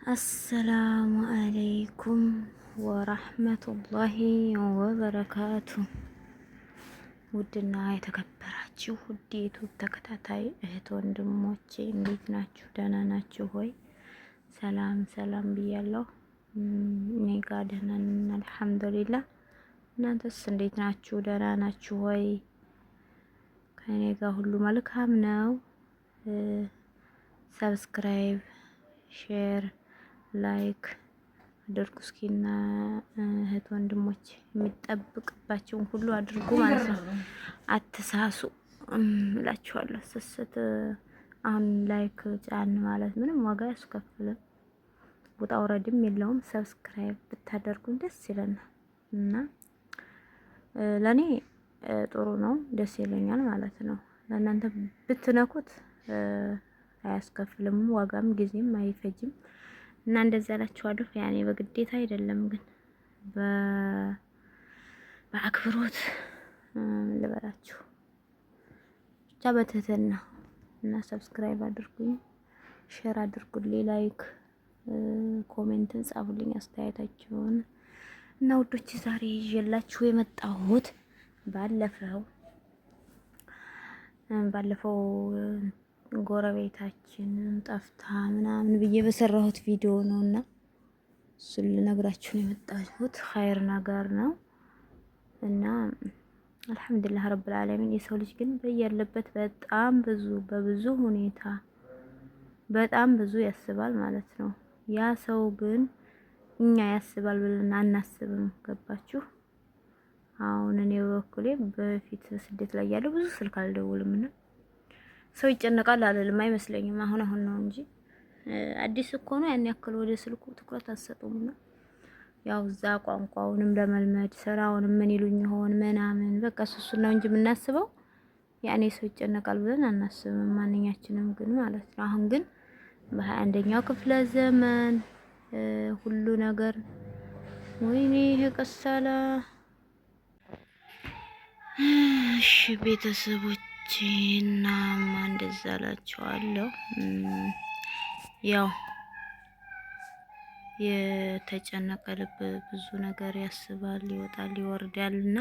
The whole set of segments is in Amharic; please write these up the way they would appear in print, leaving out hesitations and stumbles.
አሰላሙ አለይኩም ወራህመቱላሂ ወበረካቱ። ውድና የተከበራችሁ ውድ ዩቱብ ተከታታይ እህት ወንድሞቼ እንዴት ናችሁ? ደህና ናችሁ ሆይ? ሰላም ሰላም ብያለሁ። እኔ ጋር ደህና ነን አልሐምዱሊላህ። እናንተስ እንዴት ናችሁ? ደህና ናችሁ ሆይ? ከኔ ጋር ሁሉ መልካም ነው። ሰብስክራይብ፣ ሼር፣ ላይክ አድርጉ እስኪና እህት ወንድሞች የሚጠብቅባቸውን ሁሉ አድርጉ ማለት ነው። አትሳሱ እላችኋለሁ። ስስት አሁን ላይክ ጫን ማለት ምንም ዋጋ ያስከፍልም፣ ውጣ ውረድም የለውም። ሰብስክራይብ ብታደርጉን ደስ ይለናል እና ለኔ ጥሩ ነው፣ ደስ ይለኛል ማለት ነው። ለእናንተ ብትነኩት አያስከፍልም፣ ዋጋም ጊዜም አይፈጅም እና እንደዛ እላችኋለሁ። ያኔ በግዴታ አይደለም ግን በአክብሮት ልበላችሁ ብቻ በትህትና እና ሰብስክራይብ አድርጉኝ፣ ሼር አድርጉልኝ፣ ላይክ ኮሜንትን ጻፉልኝ አስተያየታችሁን እና ውዶች ዛሬ ይዤላችሁ የመጣሁት ባለፈው ጎረቤታችን ጠፍታ ምናምን ብዬ በሰራሁት ቪዲዮ ነውና እሱን ልነግራችሁ ነው የመጣሁት። ኸይር ነገር ነው እና አልሐምዱሊላህ ረብል ዓለሚን። የሰው ልጅ ግን በያለበት በጣም በብዙ ሁኔታ በጣም ብዙ ያስባል ማለት ነው። ያ ሰው ግን እኛ ያስባል ብለን አናስብም። ገባችሁ? አሁን እኔ በበኩሌ በፊት ስደት ላይ ያለው ብዙ ስልክ አልደውልም እና ሰው ይጨነቃል አልልም፣ አይመስለኝም። አሁን ነው እንጂ አዲስ እኮ ነው ያን ያክል ወደ ስልኩ ትኩረት አትሰጡምና ያው እዛ ቋንቋውንም ለመልመድ ስራውንም ምን ይሉኝ ይሆን ምናምን በቃ እሱን ነው እንጂ የምናስበው ያኔ ሰው ይጨነቃል ብለን አናስብም ማንኛችንም ግን ማለት ነው። አሁን ግን በ21ኛው ክፍለ ዘመን ሁሉ ነገር ወይኔ ይሄ ቀሳላ እሺ ቤተሰቦቼና እንደዛ እላችኋለሁ። ያው የተጨነቀ ልብ ብዙ ነገር ያስባል፣ ይወጣል ይወርዳል እና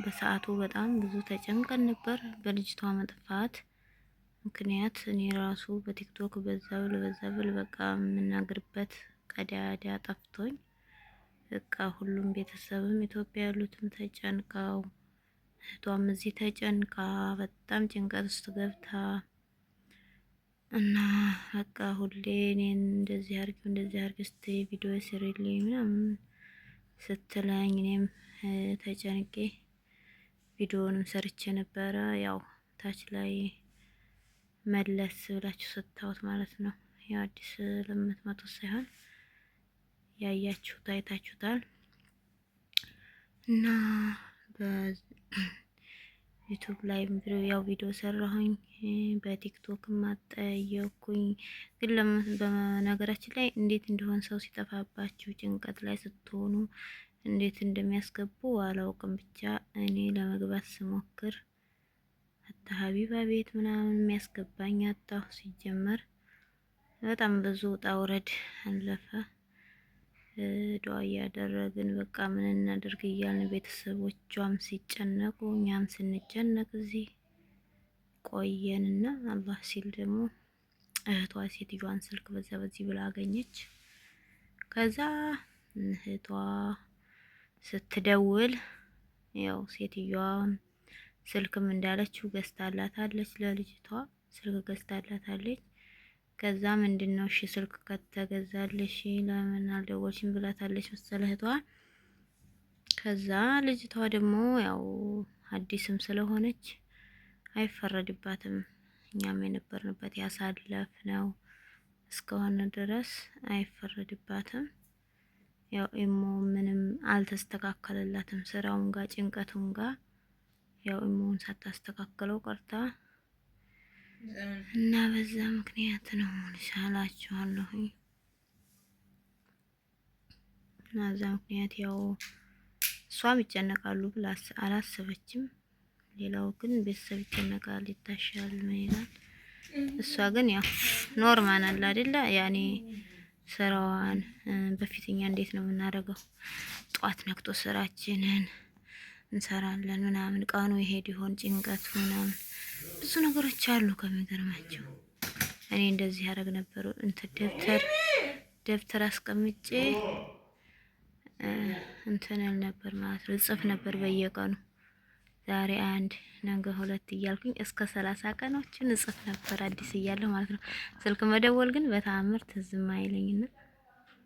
በሰዓቱ በጣም ብዙ ተጨንቀን ነበር በልጅቷ መጥፋት ምክንያት። እኔ ራሱ በቲክቶክ በዛ ብል በቃ የምናገርበት ቀዳዳ ጠፍቶኝ በቃ ሁሉም ቤተሰብም ኢትዮጵያ ያሉትም ተጨንቀው እህቷም እዚህ ተጨንቃ በጣም ጭንቀት ውስጥ ገብታ እና በቃ ሁሌ እኔን እንደዚህ አድርጊ እስቲ ቪዲዮ ስሪልኝ ምናምን ስትለኝ እኔም ተጨንቄ ቪዲዮንም ሰርቼ ነበረ። ያው ታች ላይ መለስ ብላችሁ ስታዩት ማለት ነው። ያው አዲስ ለምትመጡ ሳይሆን ያያችሁት አይታችሁታል እና በዩቲዩብ ላይ ያው ቪዲዮ ሰራሁኝ፣ በቲክቶክ ማጠየኩኝ። ግን በነገራችን ላይ እንዴት እንደሆነ ሰው ሲጠፋባችሁ ጭንቀት ላይ ስትሆኑ እንዴት እንደሚያስገቡ አላውቅም። ብቻ እኔ ለመግባት ስሞክር ሀቢባ ቤት ምናምን የሚያስገባኝ አጣሁ። ሲጀመር በጣም ብዙ ውጣ ውረድ አለፈ። ዱዓ እያደረግን በቃ ምን እናድርግ እያልን ቤተሰቦቿም ሲጨነቁ እኛም ስንጨነቅ እዚህ ቆየንና አላህ ሲል ደግሞ እህቷ ሴትዮዋን ስልክ በዚህ ብላ አገኘች። ከዛ እህቷ ስትደውል ያው ሴትዮዋን ስልክም እንዳለችው ገዝታላታለች፣ ለልጅቷ ስልክ ገዝታላታለች። ከዛ ምንድነው እሺ ስልክ ከተገዛልሽ ለምን አልደወልሽም ብላታለች መሰለ እህቷ። ከዛ ልጅቷ ደግሞ ያው አዲስም ስለሆነች አይፈረድባትም። እኛም የነበርንበት ያሳለፍነው እስከሆነ ድረስ አይፈረድባትም። ያው ኢሞ ምንም አልተስተካከለላትም ስራውን ጋር ጭንቀቱን ጋር ያው ኢሞን ሳታስተካክለው ቀርታ እና በዛ ምክንያት ነው ልሻላችኋለሁ። እና በዛ ምክንያት ያው እሷም ይጨነቃሉ ብላ አላሰበችም። ሌላው ግን ቤተሰብ ይጨነቃል፣ ይታሻል ምን ይላል። እሷ ግን ያው ኖርማል አለ አይደለ ያኔ ስራዋን በፊትኛ እንዴት ነው የምናደርገው? ጧት ነክቶ ስራችንን እንሰራለን ምናምን፣ ቀኑ ይሄድ ይሆን ጭንቀቱ ምናምን ብዙ ነገሮች አሉ። ከሚገርማቸው እኔ እንደዚህ ያደርግ ነበር። እንትን ደብተር አስቀምጬ እንትን እል ነበር ማለት ነው። እጽፍ ነበር በየቀኑ ዛሬ አንድ ነገ ሁለት እያልኩኝ እስከ 30 ቀኖችን እጽፍ ነበር አዲስ እያለሁ ማለት ነው። ስልክ መደወል ግን በተአምር ትዝም አይለኝና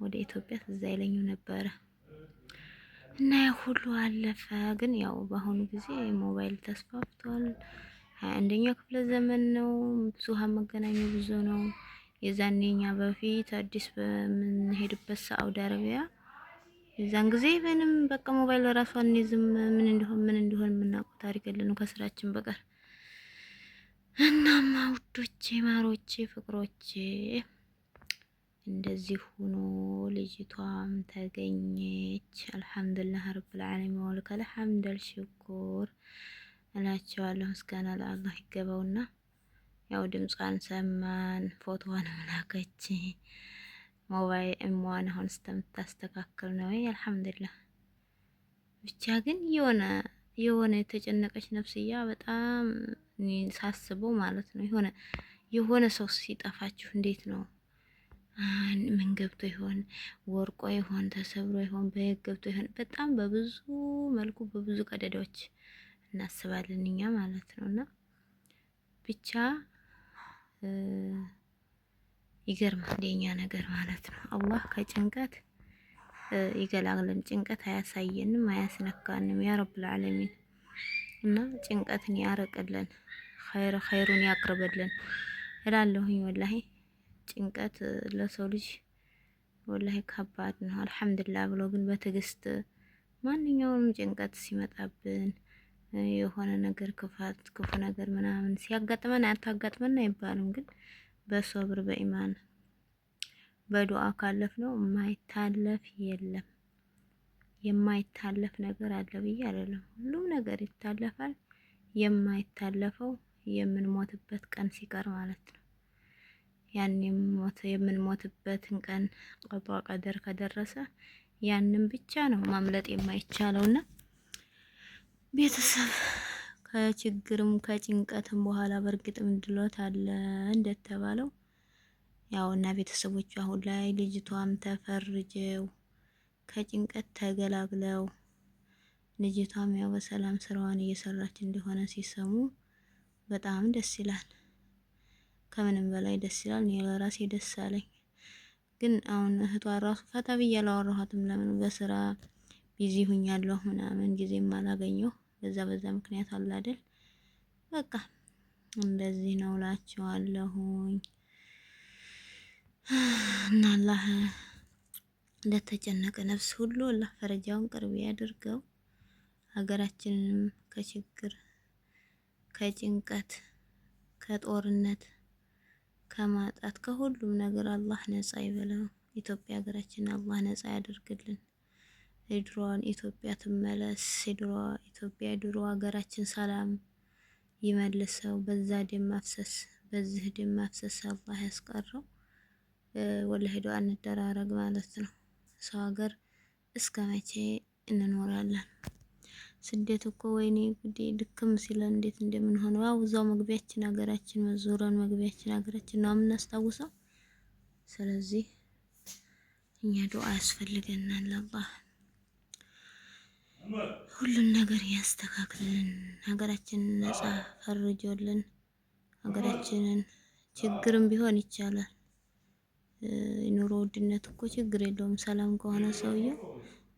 ወደ ኢትዮጵያ ትዝ አይለኝም ነበረ። እና ያ ሁሉ አለፈ። ግን ያው በአሁኑ ጊዜ ሞባይል ተስፋፍቷል። 21ኛው ክፍለ ዘመን ነው። ብዙሃን መገናኛው ብዙ ነው። የዛኔኛ በፊት አዲስ በምንሄድበት ሳዑዲ አረቢያ የዛን ጊዜ ምንም በቃ ሞባይል ለራሱ አንይዝም። ምን እንደሆነ የምናውቀው ታሪክ የለንም ከስራችን በቀር። እናማ ውዶቼ፣ ማሮቼ፣ ፍቅሮቼ እንደዚህ ሆኖ ልጅቷም ተገኘች። አልሐምዱሊላህ ረብል ዓለሚን ወለከል ሐምደል ሽኩር እላቸዋለሁ። ምስጋና ለአላህ ይገባውና ያው ድምጿን ሰማን፣ ፎቶዋን ላከች። ሞባይል እሟን አሁን እስከምታስተካክል ነው። አልሐምዱሊላህ ብቻ ግን የሆነ የተጨነቀች ነፍስያ በጣም ሳስበው ማለት ነው። የሆነ ሰው ሲጠፋችሁ እንዴት ነው? ምን ገብቶ ይሆን? ወርቆ ይሆን? ተሰብሮ ይሆን? በየት ገብቶ ይሆን? በጣም በብዙ መልኩ በብዙ ቀደዳዎች እናስባለን እኛ ማለት ነውና ብቻ ይገርማል የኛ ነገር ማለት ነው። አላህ ከጭንቀት ይገላግለን። ጭንቀት አያሳየንም፣ አያስነካንም ያ ረብል ዓለሚን እና ጭንቀትን ያርቅልን፣ ኸይሩን ያቅርብልን እላለሁኝ። ወላሂ ጭንቀት ለሰው ልጅ ወላሂ ከባድ ነው። አልሐምዱሊላህ ብሎ ግን በትዕግስት ማንኛውንም ጭንቀት ሲመጣብን የሆነ ነገር ክፉ ነገር ምናምን ሲያጋጥመን አታጋጥመን አይባልም፣ ግን በሶብር በኢማን በዱዓ ካለፍ ነው የማይታለፍ የለም። የማይታለፍ ነገር አለ ብዬ አይደለም። ሁሉም ነገር ይታለፋል። የማይታለፈው የምንሞትበት ቀን ሲቀር ማለት ነው። ያን የምንሞትበትን ቀን ቀጧ ቀደር ከደረሰ ያንን ብቻ ነው ማምለጥ የማይቻለውና ቤተሰብ ከችግርም ከጭንቀትም በኋላ በእርግጥም ድሎት አለ እንደተባለው ያው እና ቤተሰቦቿ አሁን ላይ ልጅቷም ተፈርጀው ከጭንቀት ተገላግለው ልጅቷም ያው በሰላም ስራዋን እየሰራች እንደሆነ ሲሰሙ በጣም ደስ ይላል። ከምንም በላይ ደስ ይላል። እኔ ለራሴ ደስ አለኝ። ግን አሁን እህቷ ራሱ ፈታ ብዬ አላወራኋትም። ለምን በስራ ቢዚ ሁኛለሁ ምናምን ጊዜም አላገኘሁ። በዛ ምክንያት አለ አይደል? በቃ እንደዚህ ነው እላቸዋለሁኝ። እና አላህ ለተጨነቀ ነፍስ ሁሉ አላህ ፈረጃውን ቅርብ ያድርገው። ሀገራችንንም ከችግር ከጭንቀት ከጦርነት ከማጣት ከሁሉም ነገር አላህ ነጻ ይበለው። ኢትዮጵያ ሀገራችን አላህ ነጻ ያደርግልን። የድሮዋን ኢትዮጵያ ትመለስ። ኢትዮጵያ ድሮ ሀገራችን ሰላም ይመልሰው። በዚህ ደም ማፍሰስ አላህ ያስቀረው። ወላሂ ዱዓ እንደራረግ ማለት ነው። ሰው ሀገር እስከ መቼ እንኖራለን? ስደት እኮ ወይኔ ጉዴ ድክም ሲለን እንዴት እንደምንሆነው ያው እዛው መግቢያችን ሀገራችን መዞረን መግቢያችን ሀገራችን ነው የምናስታውሰው። ስለዚህ እኛ ዱዓ ያስፈልገናል። አላህ ሁሉን ነገር ያስተካክልን። ሀገራችንን ነጻ ፈርጆልን ሀገራችንን ችግርም ቢሆን ይቻላል። ኑሮ ውድነት እኮ ችግር የለውም። ሰላም ከሆነ ሰውየው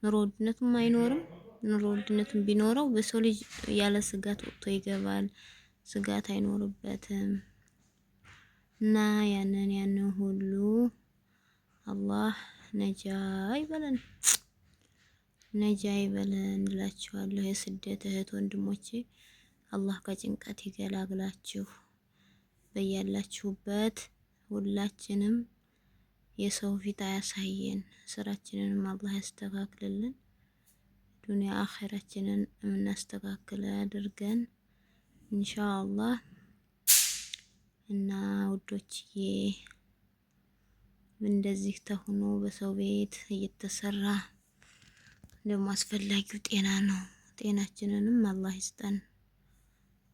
ኑሮ ውድነቱም አይኖርም። ኑሮ ውድነቱም ቢኖረው በሰው ልጅ ያለ ስጋት ወጥቶ ይገባል። ስጋት አይኖርበትም። እና ያንን ሁሉ አላህ ነጃ ይበለን እላችኋለሁ። የስደት እህት ወንድሞቼ አላህ ከጭንቀት ይገላግላችሁ። በያላችሁበት ሁላችንም የሰው ፊት አያሳየን። ስራችንንም አላህ ያስተካክልልን። ዱንያ አኺራችንን የምናስተካክል አድርገን ኢንሻአላህ። እና ውዶችዬ እንደዚህ ተሆኖ በሰው ቤት እየተሰራ ደግሞ አስፈላጊው ጤና ነው። ጤናችንንም አላህ ይስጠን።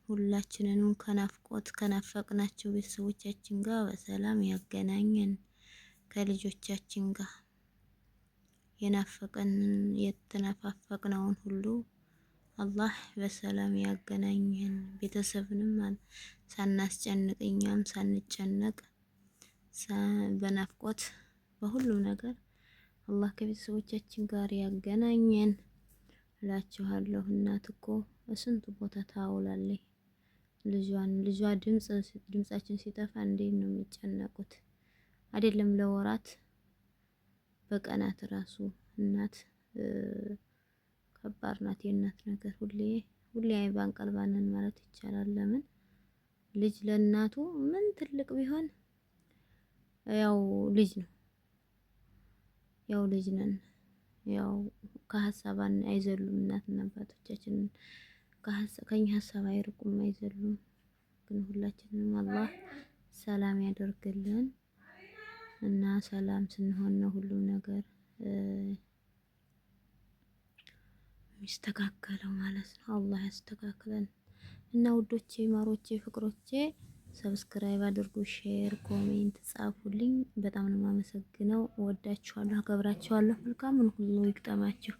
ሁላችንንም ከናፍቆት ከናፈቅናቸው ቤተሰቦቻችን ጋር በሰላም ያገናኘን። ከልጆቻችን ጋር የናፈቀንን የተነፋፈቅነውን ሁሉ አላህ በሰላም ያገናኘን። ቤተሰብንም ሳናስጨንቅ እኛም ሳንጨነቅ በናፍቆት በሁሉም ነገር አላህ ከቤተሰቦቻችን ጋር ያገናኘን እላችኋለሁ። እናት እኮ በስንቱ ቦታ ታውላለች። ልጇ ድምጻችን ሲጠፋ እንዴት ነው የሚጨነቁት? አይደለም ለወራት በቀናት ራሱ እናት ከባድ ናት። የእናት ነገር ሁሌ አይባን ቀልባንን ማለት ይቻላል። ለምን ልጅ ለእናቱ ምን ትልቅ ቢሆን ያው ልጅ ነው። ያው ልጅ ነን። ያው ከሀሳብ አይዘሉም እናትና አባቶቻችን ከኛ ሀሳብ አይርቁም፣ አይዘሉም። ግን ሁላችንም አላህ ሰላም ያደርግልን እና ሰላም ስንሆን ነው ሁሉም ነገር የሚስተካከለው ማለት ነው። አላህ ያስተካክለን እና ውዶቼ፣ ማሮቼ፣ ፍቅሮቼ ሰብስክራይብ አድርጉ፣ ሼር፣ ኮሜንት ጻፉልኝ። በጣም ነው የማመሰግነው። እወዳችኋለሁ፣ አከብራችኋለሁ። መልካሙን ሁሉ ይግጠማችሁ።